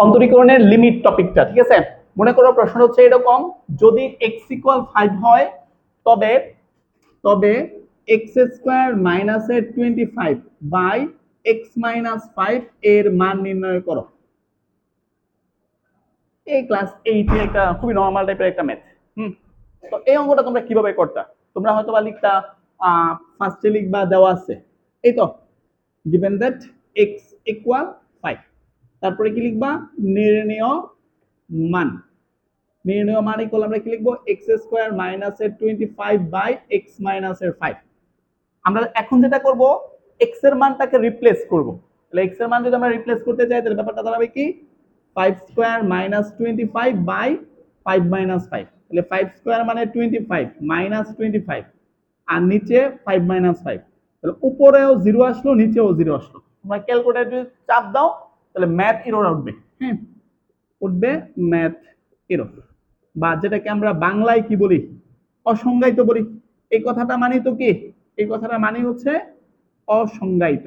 অন্তরীকরণের limit টপিকটা, ঠিক আছে? মনে করো প্রশ্ন হচ্ছে এরকম, যদি x ইকুয়াল 5 হয় তবে তবে এক্স স্কোয়ার মাইনাসের 25 বাই এক্স মাইনাস 5 এর মান নির্ণয় করো। এই ক্লাস 8 এর একটা খুবই নরমাল টাইপের একটা ম্যাথ। তো এই অঙ্কটা তোমরা কিভাবে করতা? তোমরা হয়তো বা লিখতা, ফার্স্টে লিখবা দেওয়া আছে এই তো, given that x equal 5, তারপরে কি লিখবা? নির্ণেয় মান। নির্ণেয় মান ইকুয়াল আমরা কি লিখবো? x স্কয়ার মাইনাসের 25 বাই x মাইনাসের 5। আমরা এখন যেটা করব, x এর মানটাকে রিপ্লেস করব। তাহলে x এর মান যদি আমরা রিপ্লেস করতে চাই তাহলে ব্যাপারটা দাঁড়াবে কি? 5 স্কয়ার মাইনাস 25 বাই 5 মাইনাস 5। তাহলে 5 স্কয়ার মানে 25 মাইনাস 25 আর নিচে 5 মাইনাস 5। তাহলে উপরেও 0 আসলো, নিচেও 0 আসলো। তোমরা ক্যালকুলেটর যদি চাপ দাও তাহলে ম্যাথ এরর উঠবে। হ্যাঁ, উঠবে ম্যাথ এরর, বা যেটাকে আমরা বাংলায় কি বলি? অসংজ্ঞায়িত বলি। এই কথাটা মানে তো কি? এই কথাটা মানে হচ্ছে অসংজ্ঞায়িত,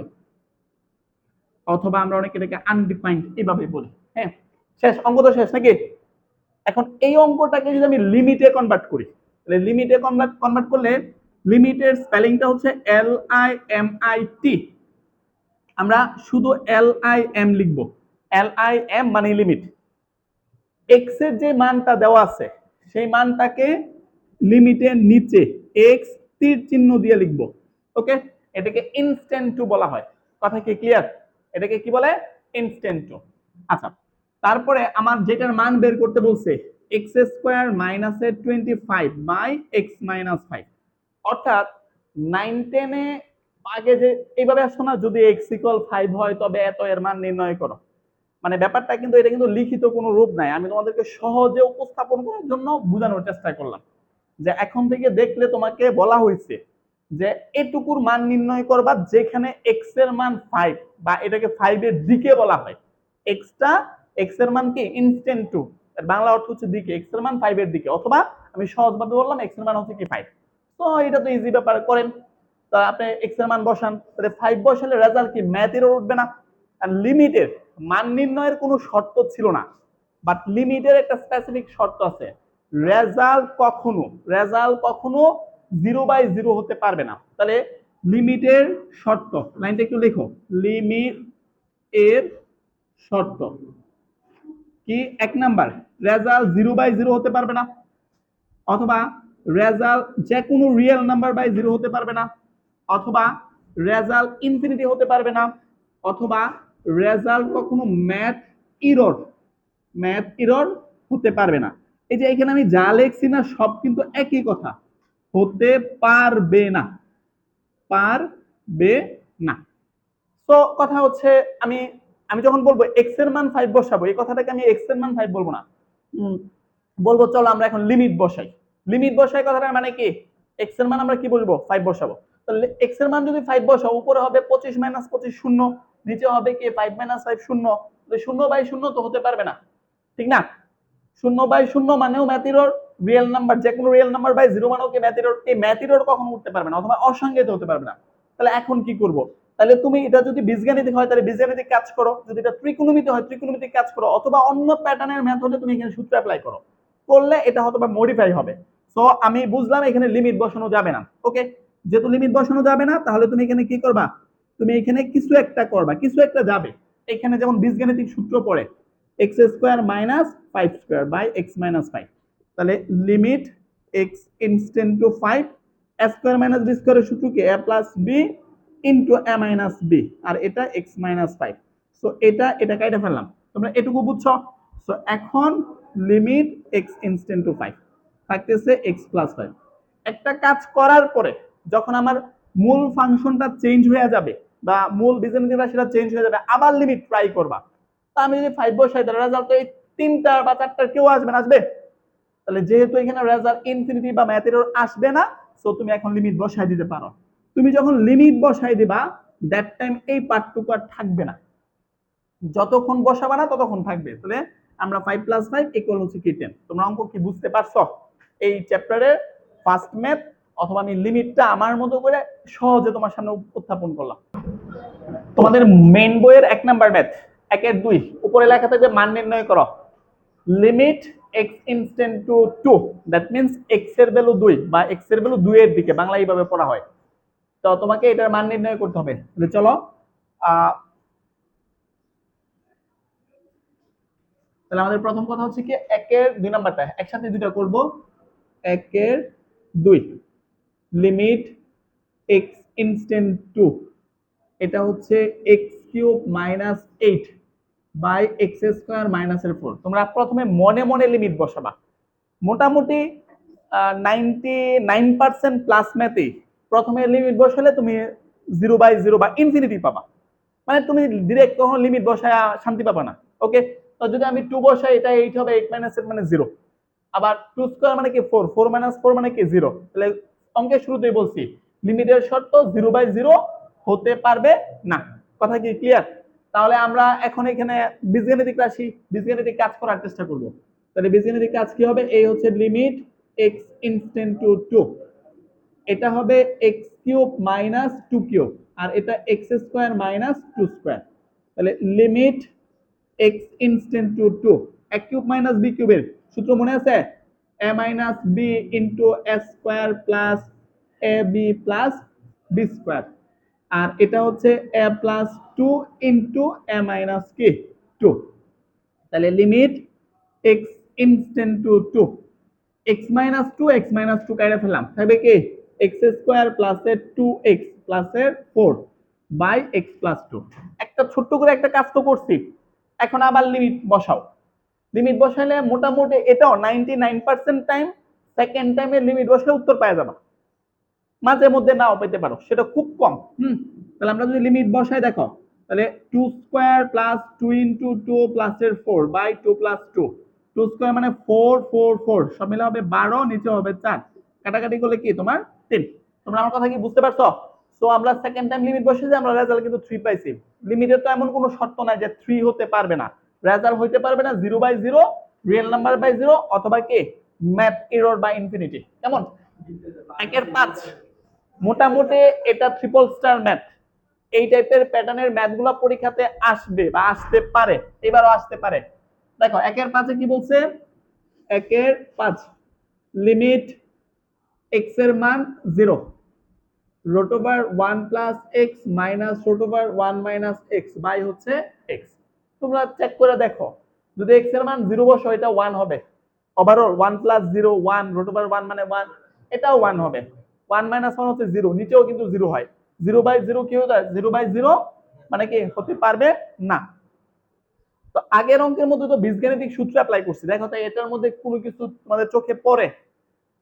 অথবা আমরা অনেকে এটাকে আনডিফাইন্ড এইভাবে বলি। হ্যাঁ, শেষ অঙ্ক তো শেষ নাকি? এখন এই অঙ্কটাকে যদি আমি লিমিটে কনভার্ট করি, তাহলে লিমিটে কনভার্ট করলে লিমিটের স্পেলিংটা হচ্ছে LIMIT। আমরা শুধু LIM লিখব। LIM মানে লিমিট। x এর যে মানটা দেওয়া আছে সেই মানটাকে লিমিটের নিচে x তীর চিহ্ন দিয়ে লিখব। ওকে, এটাকে ইনস্ট্যান্ট টু বলা হয়। কথা কি ক্লিয়ার? এটাকে কি বলে? Instant to. আচ্ছা, তারপরে আমার যেটার মান বের করতে বলছে x স্কয়ার মাইনাসের 25 বাই x মাইনাস 5, অর্থাৎ 9 10 এ আগে যে এইভাবে আসতো না, যদি x ইকুয়াল 5 হয় তবে এত এর মান নির্ণয় করো। মানে ব্যাপারটা কিন্তু এটা কিন্তু লিখিত কোনো রূপ নাই, আমি তোমাদেরকে সহজে উপস্থাপন করার জন্য বোঝানোর চেষ্টা করলাম যে এখন থেকে দেখলে তোমাকে বলা হয়েছে যে এটুকুর মান নির্ণয় করবা যেখানে x এর মান 5, বা এটাকে 5 এর দিকে বলা হয়। x এর মান কি? ইনস্ট্যান্ট টু, বাংলা অর্থ হচ্ছে দিকে, x এর মান 5 এর দিকে, অথবা আমি সহজভাবে বললাম x এর মান হচ্ছে কি 5। তো এটা তো ইজি ব্যাপার, করেন। তো আপনি x এর মান বসান, তাহলে 5 বসালে রেজাল্ট কি? ম্যাথ এরর উঠবে না? আর লিমিটের মান নির্ণয়ের কোনো শর্ত ছিল না, বাট লিমিটের একটা স্পেসিফিক শর্ত আছে, রেজাল্ট কখনো 0/0 হতে পারবে না। তাহলে লিমিটের শর্ত, লাইনটা একটু লেখো, লিমিট এর শর্ত কি? 1 নাম্বার, রেজাল্ট 0/0 হতে পারবে না, অথবা রেজাল্ট যে কোনো রিয়েল নাম্বার বাই 0 হতে পারবে না, অথবা রেজাল্ট ইনফিনিটি হতে পারবে না, অথবা রেজাল্ট কখনো ম্যাথ এরর হতে পারবে না। এই যে এখানে আমি যা লিখছি না সব কিন্তু একই কথা, হতে পারবে না, পারবে না। তো কথা হচ্ছে আমি আমি যখন বলবো x এর মান 5 বসাবো, এই কথাটাকে আমি x এর মান 5 বলবো না, বলবো চলো আমরা এখন লিমিট বসাই। লিমিট বসাই কথাটার মানে কি? x এর মান আমরা কি বলবো? 5 বসাবো। তাহলে x এর মান যদি 5 বসাও, উপরে হবে 25 মাইনাস 25 শূন্য, নিচে হবে কি 5 মাইনাস 5 শূন্য। তাহলে 0/0 তো হতে পারবে না, ঠিক না? 0/0 মানেও ম্যাথ এরর, রিয়েল নাম্বার যে কোনো রিয়েল নাম্বার বাই 0 মানেও কি ম্যাথ এরর। এই ম্যাথ এরর কখনো উঠতে পারবে না, অথবা অসংজ্ঞায়িত হতে পারবে না। তাহলে এখন কি করব? তাহলে তুমি এটা যদি বীজগাণিতিক হয় তাহলে বীজগাণিতিক কাজ করো, যদি এটা ত্রিকোণমিতি হয় ত্রিকোণমিতিক কাজ করো, অথবা অন্য প্যাটার্নের মেথডে তুমি এখানে সূত্র অ্যাপ্লাই করো, করলে এটা হয়তো বা মডিফাই হবে। সো আমি বুঝলাম এখানে লিমিট বসানো যাবে না। ওকে, যেহেতু লিমিট বসানো যাবে না তাহলে তুমি এখানে কি করবা? তুমি এখানে কিছু একটা করবা, কিছু একটা যাবে। এখানে যেমন বীজগাণিতিক সূত্র পড়ে x square minus 5 square by x minus 5, তাহলে limit x instant to 5, a square minus b স্কয়ারের সূত্র কি? a plus b into a minus b, আর এটা x মাইনাস 5। সো এটা কাইটা ফেললাম, তোমরা এটুকু বুঝছো? সো এখন লিমিট x ইনস্ট্যান্ট টু 5 থাকতেছে x প্লাস 5। একটা কাজ করার পরে যখন আমার মূল ফাংশনটা চেঞ্জ হয়ে যাবে, বা মূল বীজগাণিতিক রাশিটা চেঞ্জ হয়ে যাবে, আবার লিমিট ট্রাই করবা। তা আমি যদি 5 বসাই তাহলে রেজাল্ট তো এই 3টা বা 4টার কেউ আসবে না, আসবে? তাহলে যেহেতু এখানে রেজাল্ট ইনফিনিটি বা ম্যাথ এরর আসবে না, সো তুমি এখন লিমিট বসাই দিতে পারো। তুমি যখন লিমিট বসাই দিবা দ্যাট টাইম এই পার্টটুকু আর থাকবে না, যতক্ষণ বসাবা না ততক্ষণ থাকবে। তাহলে আমরা 5 প্লাস 5 ইকুয়াল হচ্ছে কি 10। তোমরা অঙ্ক কি বুঝতে পারছো? এই চ্যাপ্টারের ফার্স্ট ম্যাথ, অথবা আমি লিমিটটা আমার মতো করে সহজে তোমার সামনে উত্থাপন করলাম। তোমাদের মেইন বইয়ের 1 নাম্বার ম্যাথ 1 এর 2 উপরে লেখা থাকবে মান নির্ণয় করো limit x instant to 2 that means x এর ভ্যালু 2 বা x এর ভ্যালু 2 এর দিকে বাংলা এইভাবে পড়া হয়। তো তোমাকে এটার মান নির্ণয় করতে হবে। তাহলে চলো তাহলে আমাদের প্রথম কথা হচ্ছে কি 1 এর 2 নাম্বারটা একসাথে দুটো করব। 1 এর 2 লিমিট x ইনস্ট্যান্ট টু এটা হচ্ছে x cube minus 8 by x square মাইনাসের 4। তোমরা প্রথমে মনে মনে লিমিট বসাবা। মোটামুটি 99% প্লাস ম্যাথে প্রথমে লিমিট বসালে তুমি 0/0 বা ইনফিনিটি পাবা, মানে তুমি ডিরেক্ট কখনো লিমিট বসায় শান্তি পাবা না। ওকে, তো যদি আমি 2 বসাই এটা 8 হবে, 8 মাইনাস 8 মানে 0। আবার 2 স্কয়ার মানে কি 4, 4 মাইনাস 4 মানে কি 0। তাহলে অঙ্কের শুরুতেই বলছি লিমিটের শর্ত 0/0 হতে পারবে না। কথা কি ক্লিয়ার? তাহলে আমরা এখন এখানে বীজগণিতিক রাশি বীজগণিতিক কাজ করার চেষ্টা করব। তাহলে বীজগণিতিক কাজ কি হবে? এই হচ্ছে লিমিট x ইনস্ট্যান্ট টু 2, এটা হবে x কিউব মাইনাস 2 কিউব আর এটা x স্কয়ার মাইনাস 2 স্কয়ার। তাহলে limit x instant to 2 a cube minus b কিউবের সূত্র মনে আছে? a minus b into a square plus ab plus b square আর এটা হচ্ছে a plus 2 into a minus কি 2। তাহলে limit x instant to 2 x minus 2 x minus 2 কাইটা ফেললাম, থাকবে কি x স্কয়ার প্লাস এর 2x প্লাস এর 4 বাই x প্লাস 2। একটা ছোট্ট করে একটা কাজ তো করছি, এখন আবার লিমিট বসাও। লিমিট বসাইলে মোটামুটি এটাও 99% টাইম সেকেন্ড টাইমে লিমিট বসালে উত্তর পাওয়া যাবে, মাঝে মধ্যে নাও পেতে পারো, সেটা খুব কম। তাহলে আমরা যদি লিমিট বসাই দেখো, তাহলে 2 স্কয়ার প্লাস 2 ইনটু 2 প্লাস এর 4 বাই 2 প্লাস 2। 2 স্কয়ার মানে 4 4 4 সব মিলে হবে 12, নিচে হবে 4, কাটাকাটি করলে কি তোমার 3। তোমরা আমার কথা কি বুঝতে পারছো? সো আমরা সেকেন্ড টাইম লিমিট বসেছি, আমরা রেজাল্ট কিন্তু 3 পাইছি। লিমিটের তো এমন কোনো শর্ত নাই যে 3 হতে পারবে না, রেজাল্ট হইতে পারবে না 0/0, রিয়েল নাম্বার বাই 0 অথবা কি ম্যাথ এরর বাই ইনফিনিটি। কেমন? 1 এর 5 মোটামুটি এটা ট্রিপল স্টার ম্যাথ। এই টাইপের প্যাটার্নের ম্যাথগুলো পরীক্ষাতে আসবে বা আসতে পারে, এবারও আসতে পারে। দেখো 1 এর 5 কি বলছে? 1 এর 5 লিমিট x এর মান 0 root over 1 plus x minus root over 1 minus x by হচ্ছে x। তোমরা চেক করে দেখো, যদি x এর মান 0 বসো এটা 1 হবে। ওভারঅল 1 প্লাস 0 1 রুট ওভার 1 মানে 1, এটাও 1 হবে। 1 মাইনাস 1 হচ্ছে 0, নিচেও কিন্তু 0 হয়। 0/0 কি হতে হয়? 0/0 মানে কি হতে পারবে না। তো আগের অঙ্কের মধ্যে তো বীজগাণিতিক সূত্র অ্যাপ্লাই করছি, দেখো তাই এটার মধ্যে কোনো কিছু তোমাদের চোখে পড়ে?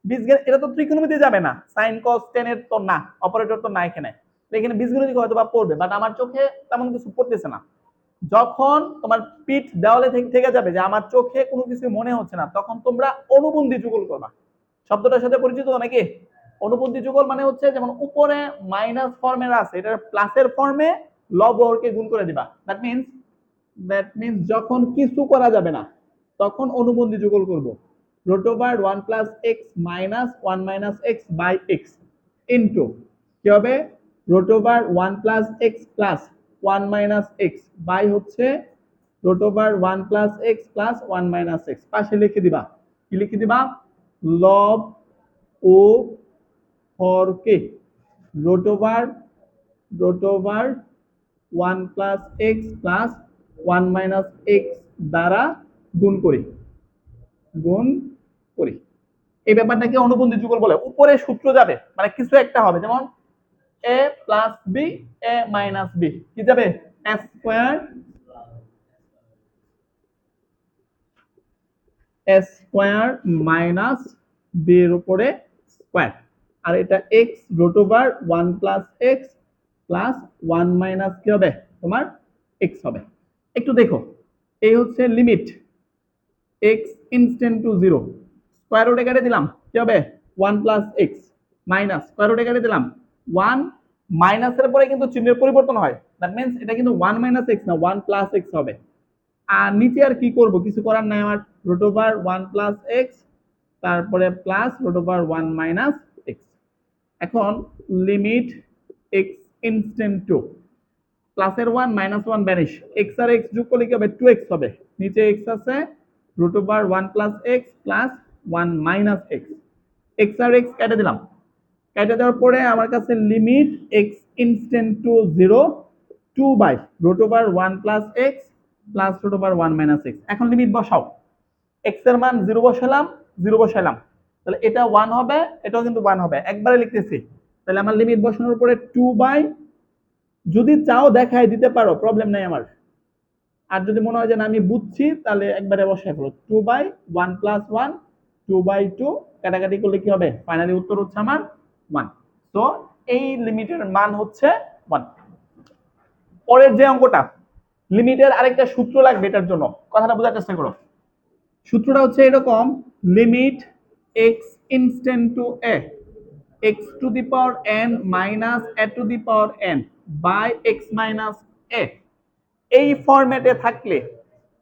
বীজগণিত এটা তো ত্রিকোণমিতি যাবে না, sin cos tan এর তো না, অপারেটর তো না এখানে। তো এখানে বীজগণিত হয়তো বা পড়বে, বাট আমার চোখে তেমন কিছু পড়তেছে না। যখন তোমার পিঠ দেওয়ালে থেকে যাবে যে আমার চোখে কোনো কিছু মনে হচ্ছে না, তখন তোমরা অনুবন্ধী যুগল করবা। শব্দটার সাথে পরিচিত নাকি? অনুবন্ধী যুগল মানে হচ্ছে যেমন উপরে মাইনাস ফর্মের আছে, এটা প্লাসের ফর্মে লব হরকে গুণ করে দিবা। দ্যাট মিন্স যখন কিছু করা যাবে না তখন অনুবন্ধী যুগল করব। root over 1 plus x minus 1 minus x by x into কি হবে root over 1 plus x plus 1 minus x by হচ্ছে root over 1 plus x plus 1 minus x। পাশে লিখে দিবা, কি লিখে দিবা? লব ও হরকে root over 1 plus x plus 1 minus x দ্বারা গুণ করি। এই ব্যাপারটাকে অনুবন্ধী যুগল বলে। উপরে সূত্র যাবে মানে কিছু একটা হবে, যেমন a plus b a minus b কি যাবে? a স্কয়ার মাইনাস b এর উপরে স্কয়ার আর এটা x root over 1 plus x plus 1 minus কি হবে তোমার x হবে। একটু দেখো, এই হচ্ছে limit x instant to 0, square রুটে কেটে দিলাম কি হবে 1 প্লাস x মাইনাস স্কয়ার রুটে কেটে দিলাম 1, মাইনাসের পরে কিন্তু চিহ্নের পরিবর্তন হয়, দ্যাট মিন্স এটা কিন্তু 1 মাইনাস x না 1 প্লাস x হবে। আর নিচে আর কি করব, কিছু করার নাই আমার, রুট ওভার 1 প্লাস x তারপরে plus root over 1 minus x। এখন লিমিট x ইনস্ট্যান্ট টু প্লাসের 1 মাইনাস 1 ভ্যানিশ, এক্স আর এক্স যোগ করলে কি হবে 2x হবে, নিচে এক্স আছে root over 1 plus x plus 1 minus x, x আর এক্স কেটে দিলাম, কেটে দেওয়ার পরে আমার কাছে limit x instant to 0 2 by root over 1 plus x plus root over 1 minus x. এখন লিমিট বসাও, এক্স এর মান 0 বসালাম, 0 বসালাম, তাহলে এটা 1 হবে, এটাও কিন্তু 1 হবে, একবারে লিখতেছি। তাহলে আমার লিমিট বসানোর পরে 2 বাই, যদি চাও দেখাই দিতে পারো, প্রবলেম নাই আমার, আর যদি মনে হয় যে না আমি বুঝছি তাহলে একবারে বসাই ফেলো, 2 বাই 1 প্লাস 1 2 বাই 2, কাটাকাটি করলে কি হবে, ফাইনালি উত্তর হচ্ছে আমার 1। তো এই লিমিটের মান হচ্ছে 1। পরের যে অঙ্কটা, লিমিটের আরেকটা সূত্র লাগবে এটার জন্য, কথাটা বোঝার চেষ্টা করো। সূত্রটা হচ্ছে এরকম, limit x instant to a x to the power n minus a to the power n by x minus a, এই ফরম্যাটে থাকলে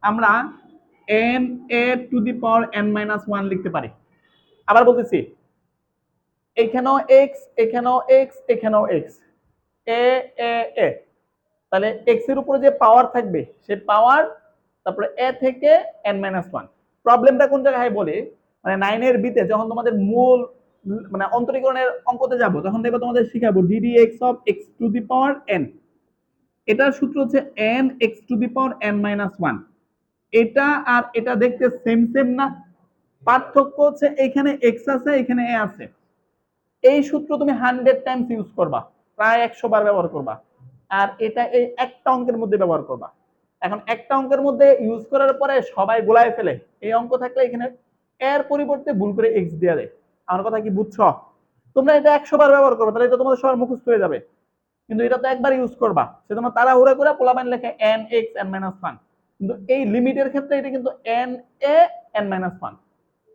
আমরা n a to the power n minus 1 লিখতে পারি। আবার বলতেছি, এখানেও এক্স, এখানেও এক্স, এখানেও এক্স, এ এ এ, তাহলে এক্স এর উপরে যে পাওয়ার থাকবে সে পাওয়ার, তারপরে এ থেকে এন মাইনাস 1। প্রবলেমটা কোন জায়গায় বলি, মানে 9 এর বিতে যখন তোমাদের মূল মানে অন্তরীকরণের অঙ্কতে যাব তখন দেখো তোমাদের শিখাবো d d x of x to the power n, এটার সূত্র হচ্ছে n x to the power n minus 1। এটা আর এটা দেখতে সেম সেম না, পার্থক্য হচ্ছে এখানে এক্স আছে এখানে এ আছে। এই সূত্র তুমি 100 টাইমস ইউজ করবা, প্রায় 100 বার ব্যবহার করবা, আর এটা এই একটা অঙ্কের মধ্যে ব্যবহার করবা। এখন একটা অঙ্কের মধ্যে ইউজ করার পরে সবাই গোলায় ফেলে, এই অঙ্ক থাকলে এখানে এর পরিবর্তে ভুল করে এক্স দিয়ে দেয়। আমার কথা কি বুঝছো? তোমরা এটা 100 বার ব্যবহার করবে, তাহলে এটা তোমাদের সবার মুখস্থ হয়ে যাবে, কিন্তু এটা তো একবার ইউজ করবা, সেজন্য তাড়াহুড়া করে পোলাপাইন লেখে এন এক্স এন মাইনাস 1, কিন্তু এই লিমিটের ক্ষেত্রে এটা কিন্তু এন এ এন মাইনাস 1।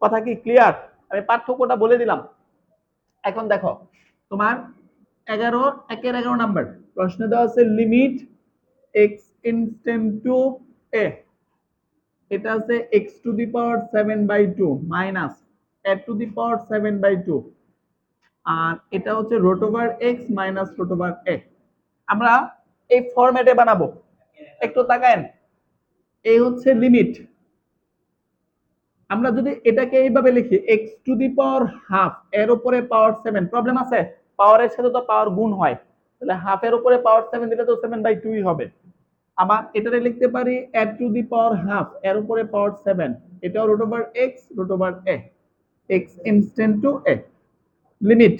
কথা কি ক্লিয়ার? আমি পার্থক্যটা বলে দিলাম। এখন দেখো তোমার 11 নাম্বার প্রশ্নে দেওয়া আছে limit x instant to a, এটা আছে x to the power 7/2 minus a to the power 7/2, আর এটা হচ্ছে root over x minus root over a. আমরা এই ফরম্যাটে বানাবো, একটু তাকায়েন, এই হচ্ছে লিমিট। আমরা যদি এটাকে এইভাবে লিখি x to the power half এর উপরে পাওয়ার 7, প্রবলেম আছে? পাওয়ারের সাথে তো পাওয়ার গুণ হয়, তাহলে হাফ এর উপরে পাওয়ার 7 দিলে তো 7/2 হবে। আবার এটারে লিখতে পারি এ টু দি পাওয়ার হাফ এর উপরে পাওয়ার 7, এটাও root over x root over a, x instant to a. Limit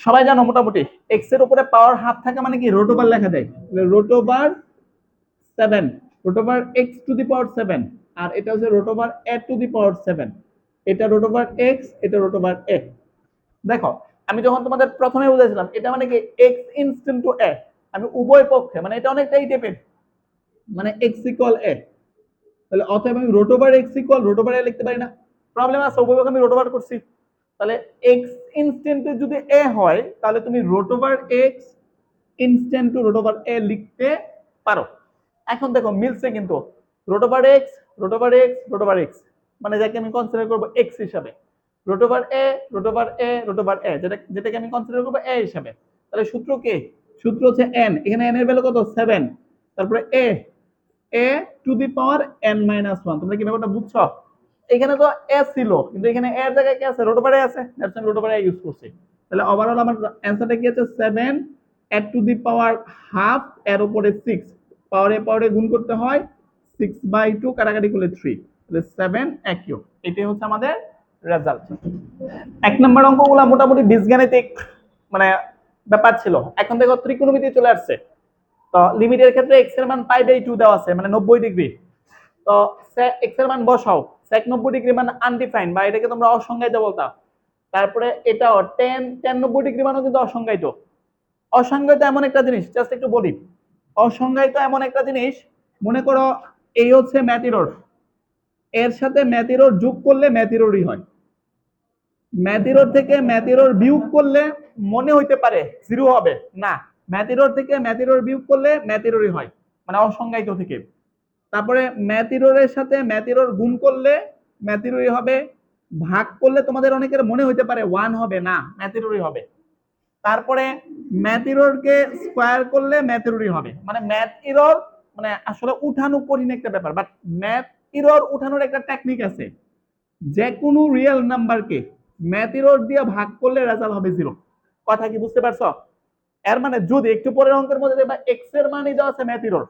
সবাই জানো মোটামুটি, এক্স এর উপরে পাওয়ার হাফ থাকে মানে কি রুট ওভার লেখা যায়, root over 7 root over x to the power 7, আর এটা হচ্ছে root over a to the power 7, এটা রুট ওভার এক্স, এটা রুট ওভার এ। দেখো আমি যখন তোমাদের প্রথমে বুঝাইছিলাম এটা মানে কি এক্স ইনস্ট্যান্ট টু এ, আমি উভয় পক্ষে মানে এটা অনেকটা এই টাইপের, মানে এক্স ইকুয়াল এ, তাহলে অতএব আমি root over x equal root over a লিখতে পারি না? প্রবলেম আছে, উভয় পক্ষে আমি রুট ওভার করছি, তাহলে এক্স ইনস্ট্যান্ট যদি এ হয় তাহলে তুমি root over x instant to root over a লিখতে পারো। এখন দেখো মিলছে কিন্তু, root over x root over x root over x, মানে যাকে আমি কনসিডার করবো এক্স হিসাবে, root over a root over a root over a, যেটাকে আমি কনসিডার করবো এ হিসাবে। তাহলে সূত্র কি? সূত্র হচ্ছে এন, এখানে এন এর ভ্যালু কত 7, তারপরে a a to the power n minus 1। তোমরা কি ব্যাপারটা বুঝছো? এখানে তো এ ছিল কিন্তু এখানে এর জায়গায় কি আছে, রুট ওভার এ আছে, দ্যাটস আমি রুট ওভার এ ইউজ করছি। তাহলে ওভারঅল আমার অ্যানসারটা কি আছে 7 এ টু দি পাওয়ার হাফ এর উপরে 6, পাওয়ারে গুণ করতে হয় 6/2, কাটাকাটি করলে 3, তাহলে 7 একইও। এটাই হচ্ছে আমাদের রেজাল্ট। এক নম্বর অঙ্কগুলো মোটামুটি বীজগাণিতিক মানে ব্যাপার ছিল। এখন দেখো ত্রিকোণমিতি চলে আসছে। তো লিমিটের ক্ষেত্রে x এর মান π/2 দেওয়া আছে, মানে 90 ডিগ্রি। তো x এর মান বসাও, sec 90 ডিগ্রি মানে আনডিফাইন্ড, বা এটাকে তোমরা অসংজ্ঞায়িত বলতা। তারপরে এটাও tan 90 ডিগ্রি মানও কিন্তু অসংজ্ঞায়িত। অসংজ্ঞায়িত এমন একটা জিনিস, জাস্ট একটু বলি, অসংজ্ঞায়িত এমন একটা জিনিস, মনে করো এই হচ্ছে ম্যাথ-এরর, এর সাথে ম্যাথ-এরর যোগ করলে ম্যাথ-এররই হয়, ম্যাথ-এরর থেকে ম্যাথ-এরর বিয়োগ করলে মনে হইতে পারে জিরো হবে, না, ম্যাথ-এরর থেকে ম্যাথ-এরর বিয়োগ করলে ম্যাথ-এররই হয়, মানে অসংজ্ঞায়িত থেকে। তারপরে ম্যাথ-এররের সাথে ম্যাথ-এরর গুণ করলে ম্যাথ-এররই হবে, ভাগ করলে তোমাদের অনেকের মনে হইতে পারে 1 হবে, না, ম্যাথ-এররই হবে। তারপরে ম্যাথ এররকে স্কোয়ার করলে ম্যাথ এররই হবে, মানে ম্যাথ এরর মানে আসলে উঠানো কঠিন একটা ব্যাপার, বাট ম্যাথ এরর উঠানোর একটা টেকনিক আছে। যে কোনো রিয়েল নাম্বারকে ম্যাথ এরর দিয়ে ভাগ করলে রেজাল্ট হবে 0। কথা কি বুঝতে পারছো? এর মানে যদি একটু পরের অঙ্কের মধ্যে দেখবা এক্স এর মানে দেওয়া আছে ম্যাথ এরর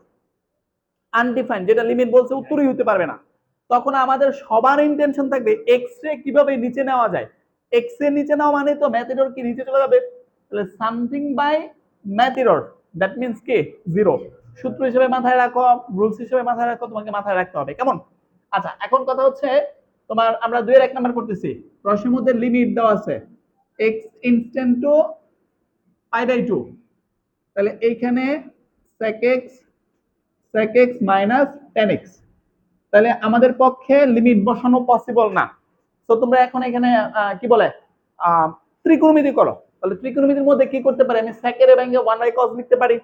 আনডিফাইন্ড, যেটা লিমিট বলছে উত্তরই হতে পারবে না, তখন আমাদের সবার ইন্টেনশন থাকবে এক্স রে কিভাবে নিচে নেওয়া যায়। এক্স এর নিচে নেওয়া মানে তো ম্যাথ এরর কি নিচে চলে যাবে, তাহলে something by math error, that means কি 0। সূত্র হিসেবে মাথায় রাখো, রুলস হিসেবে মাথায় রাখো, তোমাকে মাথায় রাখতে হবে, কেমন? আচ্ছা, এখন কথা হচ্ছে তোমার আমরা 2 এর 1 নাম্বার করতেছি, প্রশ্নের মধ্যে লিমিট দেওয়া আছে এক্স ইনস্ট্যান্ট টু π/2, তাহলে এইখানে sec x minus ten x, তাহলে আমাদের পক্ষে লিমিট বসানো পসিবল না। তো তোমরা এখন এখানে কি বলে ত্রিকোণমিতি করো, তাহলে ত্রিকোণমিতির মধ্যে কি করতে পারি, আমি sec এর ভেঙে 1/cos লিখতে পারি,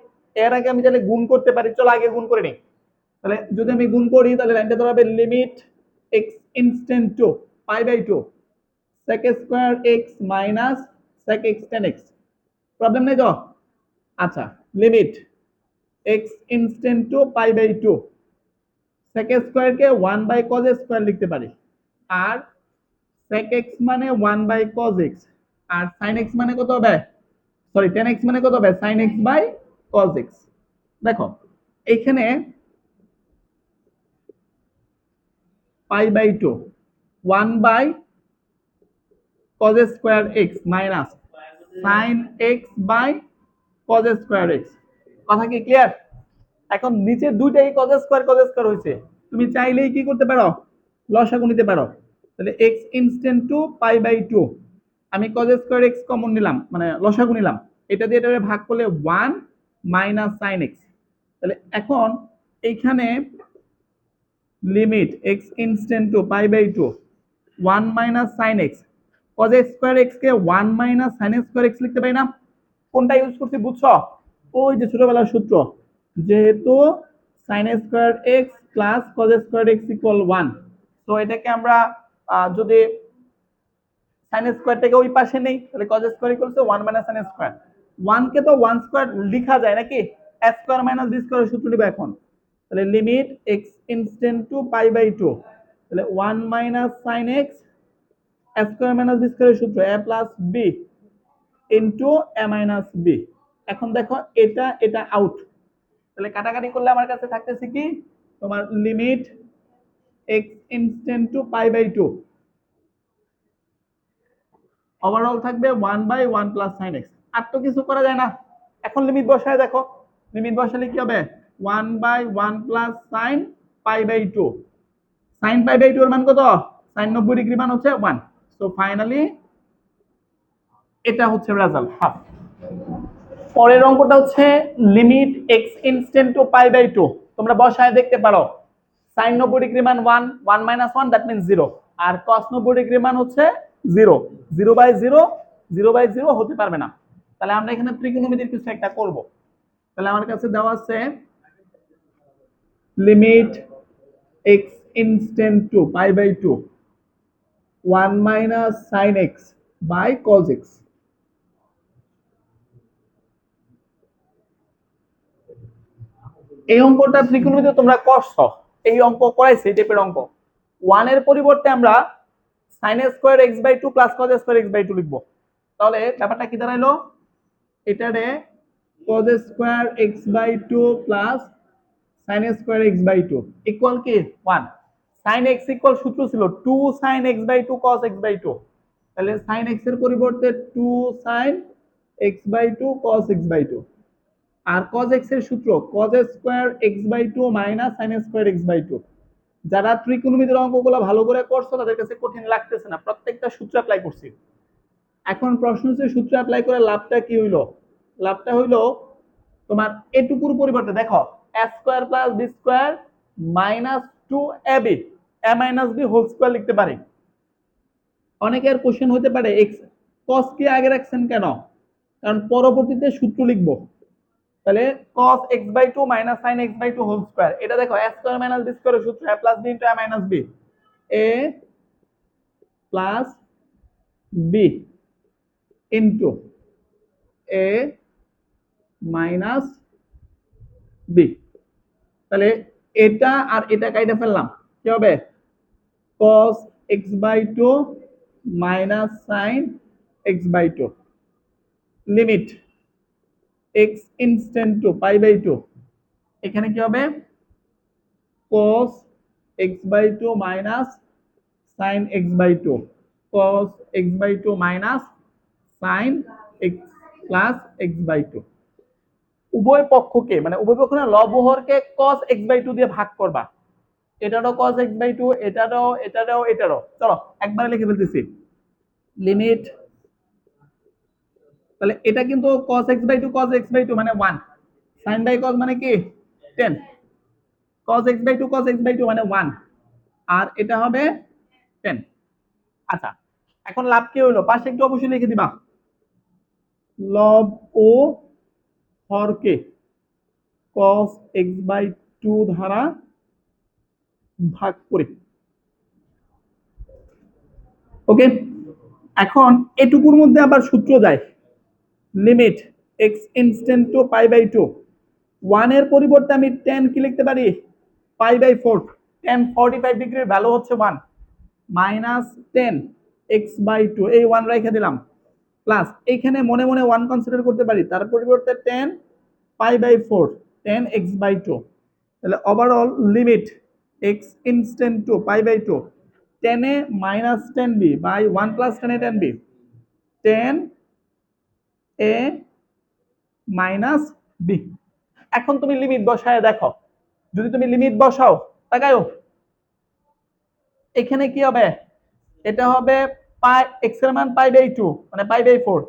এর আগে আমি তাহলে গুণ করতে পারি, চলো আগে গুণ করে নিই। তাহলে যদি আমি গুণ করি তাহলে লাইনটা দাঁড়াবে limit x instant to π/2 sec square x minus sec x tan x, problem নেই তো? আচ্ছা, limit x instant to π/2 sec square কে 1/cos স্কয়ার লিখতে পারি, আর sec x মানে 1/cos x, আর sin x মানে কত হবে, সরি tan x মানে কত হবে sin x by cos x। দেখো এখানে π/2 1/cos square x minus sin x by cos square x, কথা কি ক্লিয়ার? এখন নিচে দুইটাই cos স্কয়ার হয়েছে, তুমি চাইলেই কি করতে পারো, লসাগু নিতে পারো। তাহলে x ইনস্ট্যান্ট টু π/2, আমি cos স্কয়ার x কমন নিলাম, মানে লসাগু নিলাম, এটা দিয়ে এটারে ভাগ করলে 1 মাইনাস sin x। তাহলে এখন এইখানে limit x instant to π/2 1 minus sin x, cos square x কে 1 মাইনাস sin স্কয়ার x লিখতে পারি না? কোনটা ইউজ করছি বুঝছো? ওই যে ছোটবেলার সূত্র, যেহেতু sin square x plus cos square x equal 1, তো এটাকে আমরা যদি sin স্কয়ারটাকে ওই পাশে নেই, তাহলে cos square equal to 1 minus sin square, 1 কে তো 1 স্কয়ার লেখা যায় নাকি, a স্কয়ার মাইনাস b স্কয়ারের সূত্র নিব এখন। তাহলে লিমিট x ইনস্ট্যান্ট টু π/2, তাহলে 1 minus sin x a square minus b স্কয়ারের সূত্র a plus b into a minus b। এখন দেখো এটা এটা আউট, তাহলে কাটাকাটি করলে আমার কাছে থাকতেছে কি, তোমার limit x instant to π/2 overall থাকবে 1/1 প্লাস sin x, আর তো কিছু করা যায় না। এখন লিমিট বসায় দেখো, লিমিট বসালে কি হবে 1/1 প্লাস sin π/2, sin π/2 এর মান কত, sin 90 ডিগ্রি মান হচ্ছে 1। সো ফাইনালি এটা হচ্ছে রেজাল্ট হাফ। পরের অঙ্কটা হচ্ছে লিমিট x ইনস্ট্যান্ট টু π/2, তোমরা বসায় দেখতে পারো sin 90 ডিগ্রি মান 1, 1 মাইনাস 1 দ্যাট মিন্স 0, আর cos 90 ডিগ্রি মান হচ্ছে 0, 0/0, 0/0 হতে পারবে না। তাহলে আমরা এখানে ত্রিকোণমিতির কিছু একটা করব। তাহলে আমার কাছে দেওয়া আছে limit x instant to π/2 1 minus sin x by cos x। এই অঙ্কটা ত্রিকোণমিতি তোমরা করছো, এই অঙ্ক করাইছে, এই টাইপের অঙ্ক। 1 এর পরিবর্তে আমরা sin square x/2 plus cos square x/2 লিখব। তাহলে ব্যাপারটা কি দাঁড়াইলো, এটারে cos square x/2 plus sin square x/2 equal কি 1। sin x ইকুয়াল সূত্র ছিল 2 sin x/2 cos x/2, তাহলে sin x এর পরিবর্তে 2 sin x/2 cos x/2, আর cos x এর সূত্র cos square x/2 minus sin square x/2। যারা ত্রিকোণমিতির অঙ্কগুলো ভালো করে করছো তাদের কাছে কঠিন লাগতেছে না, প্রত্যেকটা সূত্র অ্যাপ্লাই করছি। এখন প্রশ্ন হচ্ছে সূত্র অ্যাপ্লাই করে লাভটা কি হইলো, লাভটা হইলো তোমার এটুকুর পরিবর্তে দেখো a square plus b square minus 2ab a minus b whole square লিখতে পারি। অনেকের কোশ্চেন হতে পারে x cos কে আগে রাখছেন কেন, কারণ পরবর্তীতে সূত্র লিখবো। তাহলে cos x/2 minus sin x/2 whole square, এটা দেখো a স্কয়ার মাইনাস b স্কয়ারের সূত্র a plus b into a minus b, a plus b into a minus b. তাহলে এটা আর এটা কাইটা ফেললাম, কি হবে? cos x/2 minus sin x/2 limit x instant to π/2, এখানে কি হবে? cos x/2 minus sin x/2 cos x/2 minus sin x plus x/2 উভয় পক্ষকে মানে উভয় পক্ষ না লব ও হরকে cos x/2 দিয়ে ভাগ করবা। এটারও cos x/2, এটারও। চলো একবারে লিখে ফেলতেছি। লিমিট, তাহলে এটা কিন্তু cos x/2 মানে 1, sin বাই cos মানে কি 10, cos x/2 মানে 1, আর এটা হবে 10। আচ্ছা, এখন লাভ কি হইলো? পাশে একটু অবশ্যই লিখে দিবা, লব ও হরকে cos x/2 দ্বারা ভাগ করে। ওকে, এখন এটুকুর মধ্যে আবার সূত্র যায়, লিমিট x ইনস্ট্যান্ট টু π/2, 1 এর পরিবর্তে আমি 10 কি লিখতে পারি? π/4, tan 45 ডিগ্রির ভ্যালু হচ্ছে 1 মাইনাস 10 x/2, এই 1 রেখে দিলাম, প্লাস এখানে মনে মনে 1 কনসিডার করতে পারি, তার পরিবর্তে 10 π/4 10 x/2। তাহলে overall limit x instant to π/2 10 a minus 10b by 1 plus 10 a 10b 10 a minus b। এখন তুমি লিমিট বসায় দেখো, যদি তুমি লিমিট বসাও তাকায়ও এখানে কি হবে? এটা হবে x এর মান π/2 মানে π/4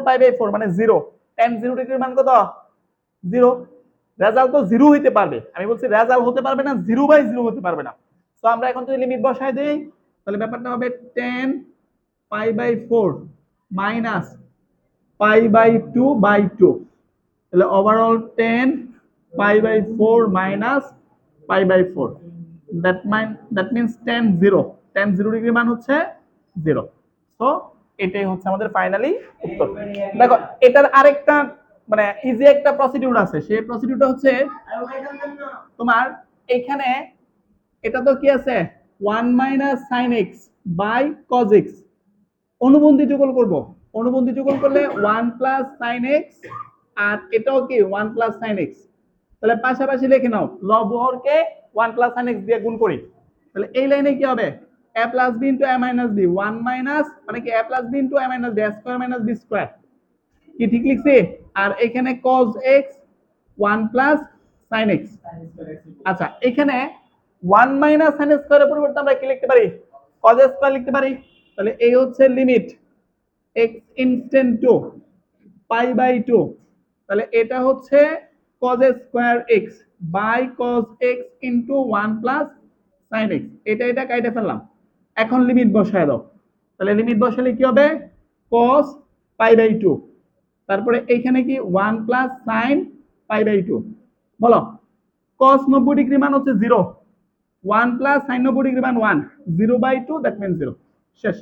π/4 মানে 0, tan 0 ডিগ্রির মান কত? 0। রেজাল্ট তো 0 হইতে পারবে, আমি বলছি রেজাল্ট হতে পারবে না 0/0 হতে পারবে না। তো আমরা এখন যদি লিমিট বসায় দেই তাহলে ব্যাপারটা হবে tan π/4 মাইনাস π/2/2, তাহলে overall tan π/4 minus π/4, that means tan 0 degree মান হচ্ছে 0। সো এটাই হচ্ছে আমাদের ফাইনালি উত্তর। দেখো এটার আরেকটা মানে ইজি একটা প্রসিডিউর আছে, সেই প্রসিডিউরটা হচ্ছে তোমার এখানে এটা তো কি আছে 1 minus sin x by cos x, অনুবন্ধী যুগল করব, অনুবন্ধী যুগল করলে 1 প্লাস sin x আর এটাও কি 1 প্লাস sin x। তাহলে পাশাপাশি লিখে নাও, লব হরকে 1 প্লাস sin x দিয়ে গুণ করি, তাহলে এই লাইনে কি হবে? a plus b into a minus b, 1 minus মানে কি a plus b into a minus b, a square minus b square, কি ঠিক লিখছি? আর এখানে cos x 1 plus sin x। আচ্ছা, এখানে 1 মাইনাস sin স্কয়ারের পরিবর্তে আমরা কি লিখতে পারি? cos স্কয়ার লিখতে পারি। তাহলে এই হচ্ছে লিমিট x ইনস্ট্যান্ট টু π/2, তাহলে এটা হচ্ছে cos square x by cos x into 1 plus sin x, এটা কাইটা ফেললাম। এখন লিমিট বসায় দাও, তাহলে লিমিট বসালে কি হবে? cos π/2, তারপরে এইখানে কি 1 প্লাস sin π/2, বলো cos 90 ডিগ্রি মান হচ্ছে 0, 1 প্লাস sin 90 ডিগ্রি মান 1, 0/2 দ্যাট মিন্স 0। শেষ।